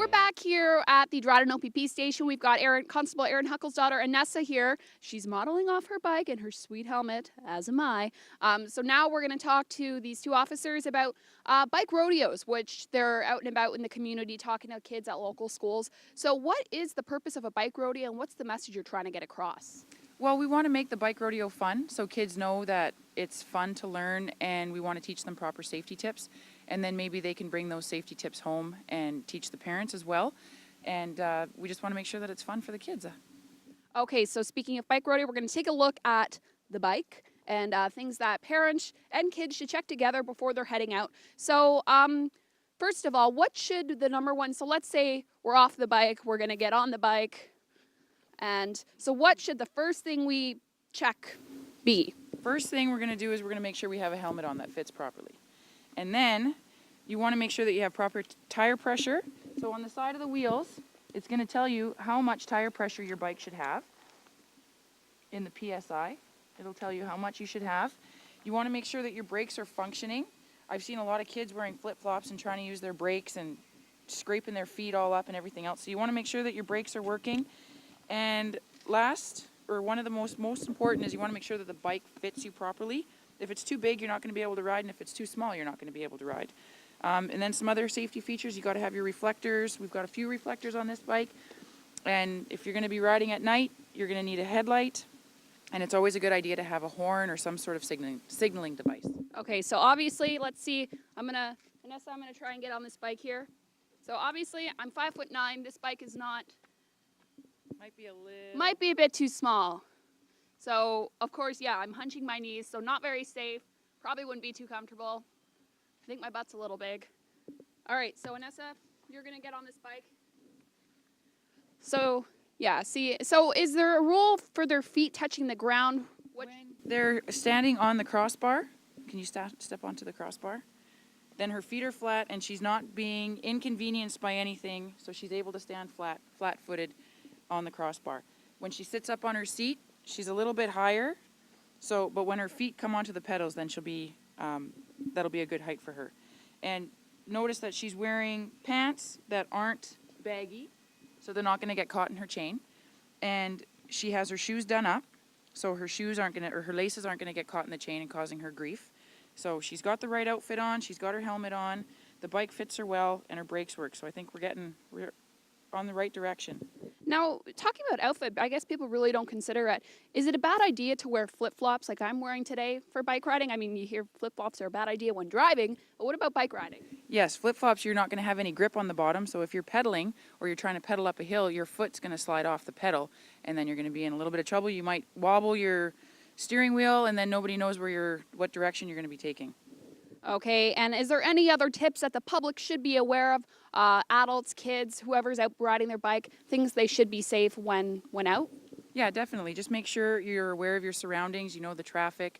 we're back here at the Dryden OPP station. We've got Constable Aaron Huckle's daughter, Anessa, here. She's modeling off her bike and her sweet helmet, as am I. So now we're going to talk to these two officers about bike rodeos, which they're out and about in the community talking to kids at local schools. So what is the purpose of a bike rodeo, and what's the message you're trying to get across? Well, we want to make the bike rodeo fun so kids know that it's fun to learn, and we want to teach them proper safety tips. And then maybe they can bring those safety tips home and teach the parents as well. And we just want to make sure that it's fun for the kids. Okay, so speaking of bike rodeo, we're going to take a look at the bike and things that parents and kids should check together before they're heading out. So first of all, what should the number one, so let's say we're off the bike, we're going to get on the bike. And so what should the first thing we check be? First thing we're going to do is we're going to make sure we have a helmet on that fits properly. And then you want to make sure that you have proper tire pressure. So on the side of the wheels, it's going to tell you how much tire pressure your bike should have in the PSI. It'll tell you how much you should have. You want to make sure that your brakes are functioning. I've seen a lot of kids wearing flip-flops and trying to use their brakes and scraping their feet all up and everything else. So you want to make sure that your brakes are working. And last, or one of the most important, is you want to make sure that the bike fits you properly. If it's too big, you're not going to be able to ride, and if it's too small, you're not going to be able to ride. And then some other safety features, you got to have your reflectors. We've got a few reflectors on this bike. And if you're going to be riding at night, you're going to need a headlight. And it's always a good idea to have a horn or some sort of signaling device. Okay, so obviously, let's see. Vanessa, I'm going to try and get on this bike here. So obviously, I'm 5'9". This bike is not... Might be a bit too small. So, of course, yeah, I'm hunching my knees, so not very safe. Probably wouldn't be too comfortable. I think my butt's a little big. All right, so Anessa, you're going to get on this bike. So, yeah, see, so is there a rule for their feet touching the ground? When they're standing on the crossbar, can you step onto the crossbar? Then her feet are flat, and she's not being inconvenienced by anything, so she's able to stand flat-footed on the crossbar. When she sits up on her seat, she's a little bit higher, but when her feet come onto the pedals, then she'll be, that'll be a good height for her. And notice that she's wearing pants that aren't baggy, so they're not going to get caught in her chain. And she has her shoes done up, so her shoes aren't going to, or her laces aren't going to get caught in the chain and causing her grief. So she's got the right outfit on, she's got her helmet on, the bike fits her well, and her brakes work. So I think we're on the right direction. Now, talking about outfit, I guess people really don't consider it. Is it a bad idea to wear flip-flops like I'm wearing today for bike riding? I mean, you hear flip-flops are a bad idea when driving, but what about bike riding? Yes, flip-flops, you're not going to have any grip on the bottom, so if you're pedaling or you're trying to pedal up a hill, your foot's going to slide off the pedal, and then you're going to be in a little bit of trouble. You might wobble your steering wheel, and then nobody knows what direction you're going to be taking. Okay, and is there any other tips that the public should be aware of? Adults, kids, whoever's out riding their bike, things they should be safe when out? Yeah, definitely. Just make sure you're aware of your surroundings, you know the traffic,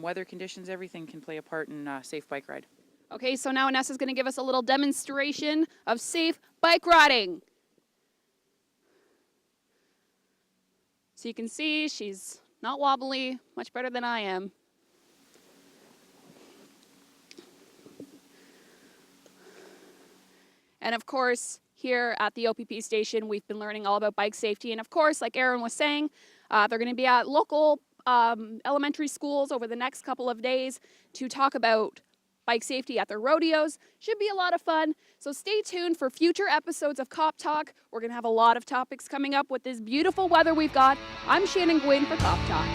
weather conditions, everything can play a part in a safe bike ride. Okay, so now Anessa's going to give us a little demonstration of safe bike riding. So you can see she's not wobbly, much better than I am. And of course, here at the OPP station, we've been learning all about bike safety. And of course, like Aaron was saying, they're going to be at local elementary schools over the next couple of days to talk about bike safety at their rodeos. Should be a lot of fun. So stay tuned for future episodes of Cop Talk. We're going to have a lot of topics coming up with this beautiful weather we've got. I'm Shannon Gwynn for Cop Talk.